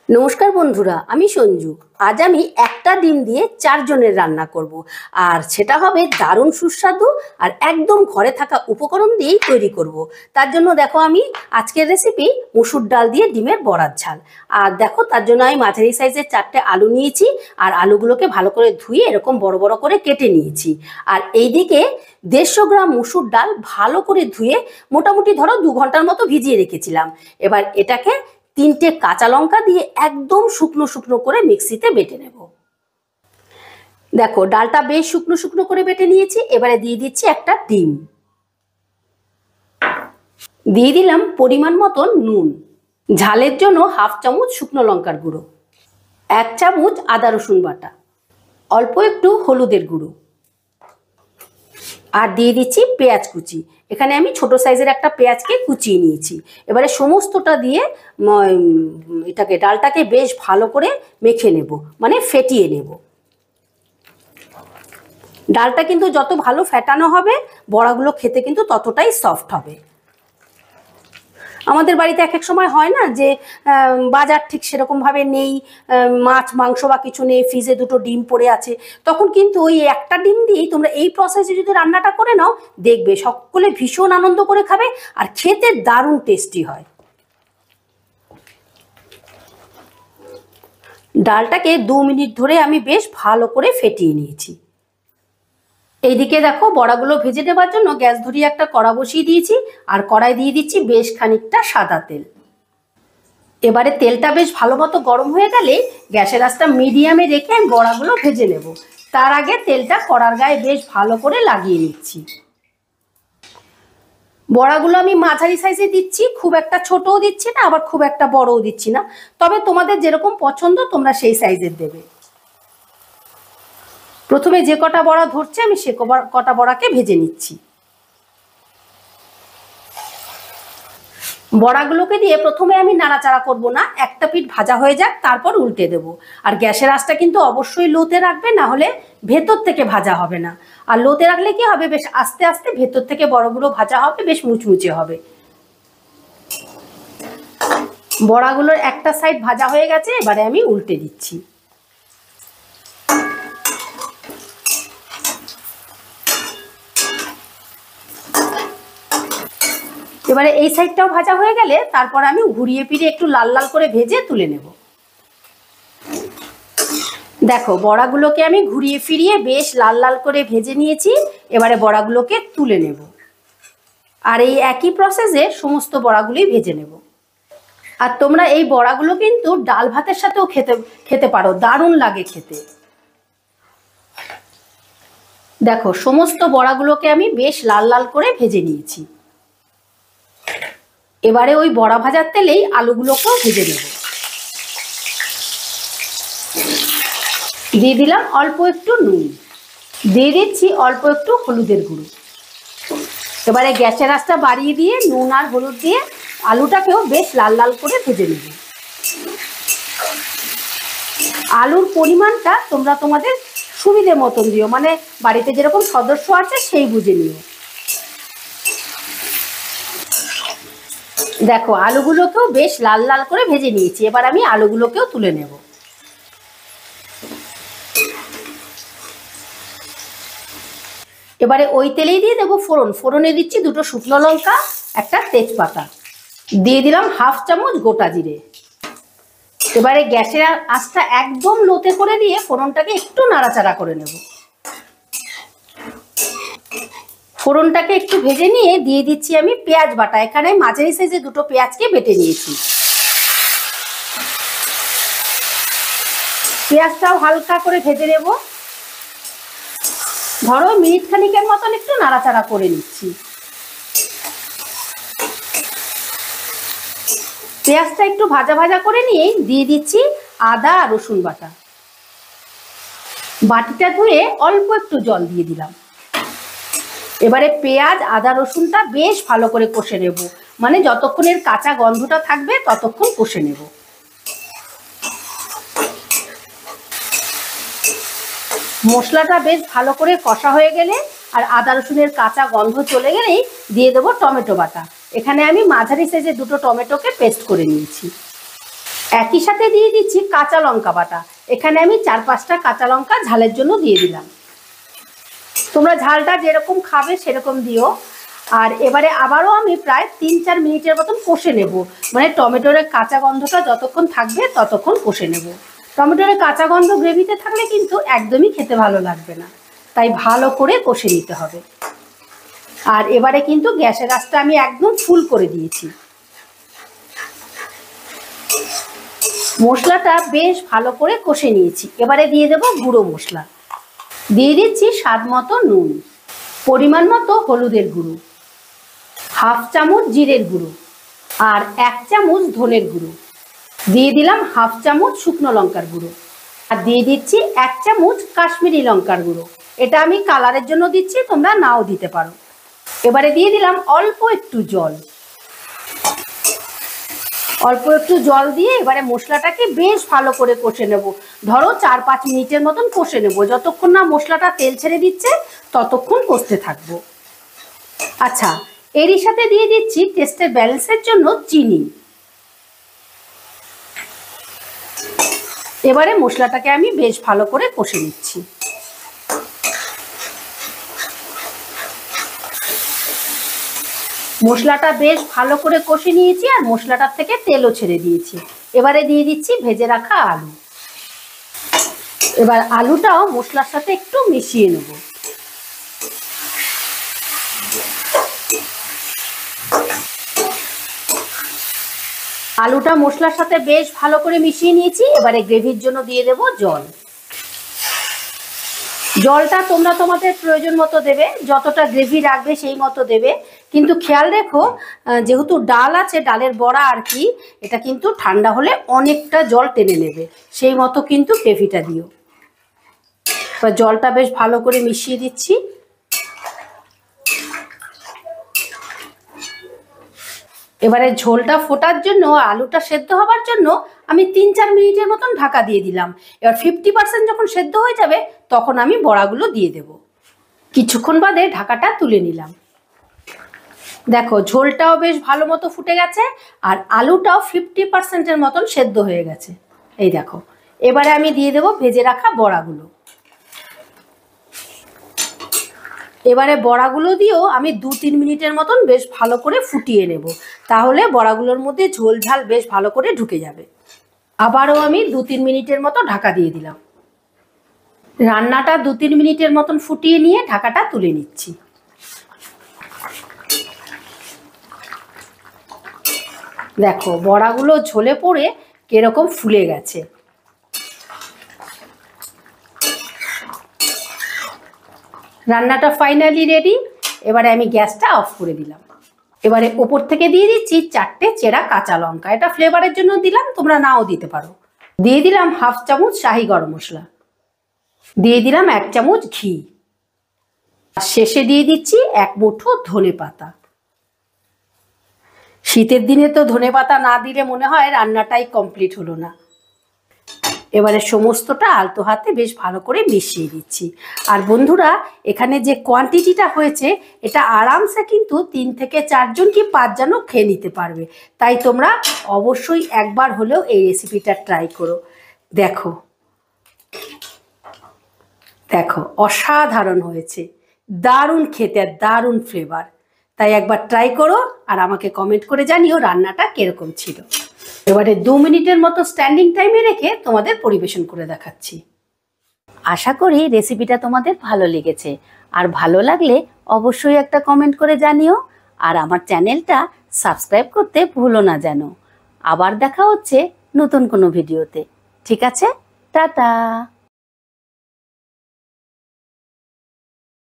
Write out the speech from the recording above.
নমস্কার বন্ধুরা, আমি সঞ্জু। আজ আমি একটা ডিম দিয়ে 4 জনের রান্না করব, আর সেটা হবে দারুণ সুস্বাদু আর একদম ঘরে থাকা উপকরণ দিয়েই তৈরি করব। তার জন্য দেখো আমি আজকের রেসিপি মসুর ডাল দিয়ে ডিমের বড়ার ঝাল। আর দেখো তার জন্য আমি মাঝারি সাইজের 4টে আলু নিয়েছি, আর আলুগুলোকে ভালো করে ধুয়ে এরকম বড় বড় করে কেটে নিয়েছি। আর এইদিকে 150 গ্রাম মসুর ডাল ভালো করে ধুয়ে মোটামুটি ধরো 2 ঘন্টার মতো ভিজিয়ে রেখেছিলাম। এবার এটাকে 3টে কাঁচা লঙ্কা দিয়ে একদম শুকনো শুকনো করে মিক্সিতে বেটে নেব। দেখো ডালটা বেশ শুকনো শুকনো করে বেটে নিয়েছি। এবারে দিয়ে দিচ্ছি একটা ডিম, দিয়ে দিলাম পরিমাণ মতন নুন, ঝালের জন্য হাফ চামচ শুকনো লঙ্কার গুঁড়ো, 1 চামচ আদা রসুন বাটা, অল্প একটু হলুদের গুঁড়ো, আর দিয়ে দিচ্ছি পেঁয়াজ কুচি। এখানে আমি ছোট সাইজের একটা পেঁয়াজকে কুচিয়ে নিয়েছি। এবারে সমস্তটা দিয়ে এটাকে ডালটাকে বেশ ভালো করে মেখে নেব, মানে ফেটিয়ে নেব। ডালটা কিন্তু যত ভালো ফেটানো হবে বড়াগুলো খেতে কিন্তু ততটাই সফট হবে। আমাদের বাড়িতে এক এক সময় হয় না যে বাজার ঠিক সেরকমভাবে নেই, মাছ মাংস বা কিছু নেই, ফ্রিজে 2টো ডিম পড়ে আছে, তখন কিন্তু ওই একটা ডিম দিয়েই তোমরা এই প্রসেসে যদি রান্নাটা করে নাও, দেখবে সকলে ভীষণ আনন্দ করে খাবে আর খেতে দারুণ টেস্টি হয়। ডালটাকে 2 মিনিট ধরে আমি বেশ ভালো করে ফেটিয়ে নিয়েছি। এইদিকে দেখো বড়াগুলো ভেজে নেবার জন্য গ্যাস ধরিয়ে একটা কড়া বসিয়ে দিয়েছি, আর কড়াই দিয়ে দিচ্ছি বেশ খানিকটা সাদা তেল। এবারে তেলটা বেশ ভালো মতো গরম হয়ে গেলে গ্যাসের আঁচটা মিডিয়ামে রেখে আমি বড়াগুলো ভেজে নেব। তার আগে তেলটা কড়ার গায়ে বেশ ভালো করে লাগিয়ে নিচ্ছি। বড়াগুলো আমি মাঝারি সাইজে দিচ্ছি, খুব একটা ছোটও দিচ্ছি না, আবার খুব একটা বড়ও দিচ্ছি না, তবে তোমাদের যেরকম পছন্দ তোমরা সেই সাইজের দেবে। প্রথমে যে কটা বড়া ধরছে আমি সে কটা বড়াকে ভেজে নিচ্ছি। বড়াগুলোকে দিয়ে প্রথমে আমি নাড়াচাড়া করব না, একটা পিঠ ভাজা হয়ে যাক তারপর উল্টে দেব। আর গ্যাসের আঁচটা কিন্তু অবশ্যই লোতে রাখবে, না হলে ভেতর থেকে ভাজা হবে না। আর লোতে রাখলে কি হবে, বেশ আস্তে আস্তে ভেতর থেকে বড়গুলো ভাজা হবে, বেশ মুচমুচে হবে। বড়াগুলোর একটা সাইড ভাজা হয়ে গেছে, এবারে আমি উল্টে দিচ্ছি। এবারে এই সাইডটাও ভাজা হয়ে গেলে তারপর আমি ঘুরিয়ে ফিরিয়ে একটু লাল লাল করে ভেজে তুলে নেব। দেখো বড়াগুলোকে আমি ঘুরিয়ে ফিরিয়ে বেশ লাল লাল করে ভেজে নিয়েছি। এবারে বড়াগুলোকে তুলে নেব, আর এই একই প্রসেসে সমস্ত বড়াগুলি ভেজে নেব। আর তোমরা এই বড়াগুলো কিন্তু ডাল ভাতের সাথেও খেতে পারো, দারুণ লাগে খেতে। দেখো সমস্ত বড়াগুলোকে আমি বেশ লাল লাল করে ভেজে নিয়েছি। এবারে ওই বড়া ভাজার তেলেই আলুগুলোকেও ভেজে নেব। দিয়ে দিলাম অল্প একটু নুন, দিয়ে দিচ্ছি অল্প একটু হলুদের গুঁড়ো। এবারে গ্যাসের আঁচটা বাড়িয়ে দিয়ে নুন আর হলুদ দিয়ে আলুটাকেও বেশ লাল লাল করে ভেজে নেব। আলুর পরিমাণটা তোমরা তোমাদের সুবিধে মতন দিও, মানে বাড়িতে যেরকম সদস্য আছে সেই বুঝে নিও। দেখো আলুগুলোকেও বেশ লাল লাল করে ভেজে নিয়েছি। এবার আমি আলুগুলোকেও তুলে নেব। এবারে ওই তেলেই দিয়ে দেবো ফোড়ন। ফোড়নে দিচ্ছি 2টো শুকনো লঙ্কা, একটা তেজপাতা, দিয়ে দিলাম হাফ চামচ গোটা জিরে। এবারে গ্যাসের আঁচটা একদম লোতে করে দিয়ে ফোড়নটাকে একটু নাড়াচাড়া করে নেব। ফোড়নটাকে একটু ভেজে নিয়ে দিয়ে দিচ্ছি আমি পেঁয়াজ বাটা। এখানে মাঝারি সাইজে 2টো পেঁয়াজকে বেটে নিয়েছি। পেঁয়াজটাও হালকা করে ভেজে নেব, ধরো মিনিট খানিকের মতন একটু নাড়াচাড়া করে নিচ্ছি। পেঁয়াজটা একটু ভাজা ভাজা করে নিয়ে দিয়ে দিচ্ছি আদা আর রসুন বাটা। বাটিটা ধুয়ে অল্প একটু জল দিয়ে দিলাম। এবারে পেঁয়াজ আদা রসুনটা বেশ ভালো করে কষে নেব, মানে যতক্ষণের কাঁচা গন্ধটা থাকবে ততক্ষণ কষে নেব। মশলাটা বেশ ভালো করে কষা হয়ে গেলে আর আদা রসুনের কাঁচা গন্ধ চলে গেলেই দিয়ে দেবো টমেটো বাটা। এখানে আমি মাঝারি সাইজে 2টো টমেটোকে পেস্ট করে নিয়েছি। একই সাথে দিয়ে দিচ্ছি কাঁচা লঙ্কা বাটা। এখানে আমি 4-5টা কাঁচা লঙ্কা ঝালের জন্য দিয়ে দিলাম। তোমরা ঝালটা যেরকম খাবে সেরকম দিও। আর এবারে আবারও আমি প্রায় 3-4 মিনিটের মতন কষে নেব, মানে টমেটোর কাঁচা গন্ধটা যতক্ষণ থাকবে ততক্ষণ কষে নেব। টমেটোর কাঁচা গন্ধ গ্রেভিতে থাকলে কিন্তু একদমই খেতে ভালো লাগবে না, তাই ভালো করে কষে নিতে হবে। আর এবারে কিন্তু গ্যাসের আঁচটা আমি একদম ফুল করে দিয়েছি। মশলাটা বেশ ভালো করে কষে নিয়েছি। এবারে দিয়ে দেব গুঁড়ো মশলা। দিয়ে দিচ্ছি স্বাদ মতো নুন, পরিমাণ মতো হলুদের গুঁড়ো, 1/2 চামচ জিরের গুঁড়ো আর 1 চামচ ধনের গুঁড়ো। দিয়ে দিলাম 1/2 চামচ শুকনো লঙ্কার গুঁড়ো আর দিয়ে দিচ্ছি 1 চামচ কাশ্মীরি লঙ্কার গুঁড়ো। এটা আমি কালারের জন্য দিচ্ছি, তোমরা নাও দিতে পারো। এবারে দিয়ে দিলাম অল্প একটু জল। অল্প একটু জল দিয়ে এবারে মশলাটাকে বেশ ভালো করে কষে নেব। ধরো 4-5 মিনিটের মতন কষে নেব। যতক্ষণ না মশলাটা তেল ছেড়ে দিচ্ছে ততক্ষণ কষতে থাকবো। আচ্ছা, এরই সাথে দিয়ে দিচ্ছি টেস্টের ব্যালেন্সের জন্য চিনি। এবারে মশলাটাকে আমি বেশ ভালো করে কষে নিচ্ছি। মশলাটা বেশ ভালো করে কষে নিয়েছি আর মশলাটার থেকে তেলও ছেড়ে দিয়েছি। এবারে দিয়ে দিচ্ছি ভেজে রাখা আলু। এবার আলুটাও মশলার সাথে একটু মিশিয়ে নেব। আলুটা মশলার সাথে বেশ ভালো করে মিশিয়ে নিয়েছি। এবারে গ্রেভির জন্য দিয়ে দেব জল। জলটা তোমরা তোমাদের প্রয়োজন মতো দেবে, যতটা গ্রেভি রাখবে সেই মতো দেবে। কিন্তু খেয়াল রেখো, যেহেতু ডাল আছে, ডালের বড়া আর কি, এটা কিন্তু ঠান্ডা হলে অনেকটা জল টেনে নেবে, সেই মতো কিন্তু গ্রেভিটা দিও। এবার জলটা বেশ ভালো করে মিশিয়ে দিচ্ছি। এবারে ঝোলটা ফোটার জন্য, আলুটা সেদ্ধ হবার জন্য আমি 3-4 মিনিটের মতন ঢাকা দিয়ে দিলাম। এবার 50% যখন সেদ্ধ হয়ে যাবে তখন আমি বড়াগুলো দিয়ে দেব। কিছুক্ষণ বাদে ঢাকাটা তুলে নিলাম। দেখো ঝোলটাও বেশ ভালো মতো ফুটে গেছে আর আলুটাও 50%-এর মতন সেদ্ধ হয়ে গেছে। এই দেখো, এবারে আমি দিয়ে দেব ভেজে রাখা বড়াগুলো। এবারে বড়াগুলো দিয়েও আমি 2-3 মিনিটের মতন বেশ ভালো করে ফুটিয়ে নেব, তাহলে বড়াগুলোর মধ্যে ঝোল ঝাল বেশ ভালো করে ঢুকে যাবে। আবারও আমি 2-3 মিনিটের মতো ঢাকা দিয়ে দিলাম। রান্নাটা 2-3 মিনিটের মতন ফুটিয়ে নিয়ে ঢাকাটা তুলে নিচ্ছি। দেখো বড়াগুলো ঝোলে পড়ে কিরকম ফুলে গেছে। রান্নাটা ফাইনালি রেডি। এবারে আমি গ্যাসটা অফ করে দিলাম। এবারে ওপর থেকে দিয়ে দিচ্ছি 4টে চেরা কাঁচা লঙ্কা। এটা ফ্লেভারের জন্য দিলাম, তোমরা নাও দিতে পারো। দিয়ে দিলাম 1/2 চামচ শাহি গরম মশলা। দিয়ে দিলাম 1 চামচ ঘি। আর শেষে দিয়ে দিচ্ছি 1 মুঠো ধনে পাতা। শীতের দিনে তো ধনে পাতা না দিলে মনে হয় রান্নাটাই কমপ্লিট হলো না। এবারে সমস্তটা আলতো হাতে বেশ ভালো করে মিশিয়ে দিচ্ছি। আর বন্ধুরা, এখানে যে কোয়ান্টিটিটা হয়েছে এটা আরামসে কিন্তু 3 থেকে 4 জন কি 5 জনও খেয়ে নিতে পারবে। তাই তোমরা অবশ্যই একবার হলেও এই রেসিপিটা ট্রাই করো। দেখো দেখো অসাধারণ হয়েছে, দারুণ খেতে আর দারুণ ফ্লেভার। তাই একবার ট্রাই করো আর আমাকে কমেন্ট করে জানিও রান্নাটা কিরকম ছিল। এবারে 2 মিনিটের মতো স্ট্যান্ডিং টাইমে রেখে তোমাদের পরিবেশন করে দেখাচ্ছি। আশা করি রেসিপিটা তোমাদের ভালো লেগেছে। আর ভালো লাগলে অবশ্যই একটা কমেন্ট করে জানিও। আর আমার চ্যানেলটা সাবস্ক্রাইব করতে ভুলো না যেন। আবার দেখা হচ্ছে নতুন কোনো ভিডিওতে। ঠিক আছে, টাটা।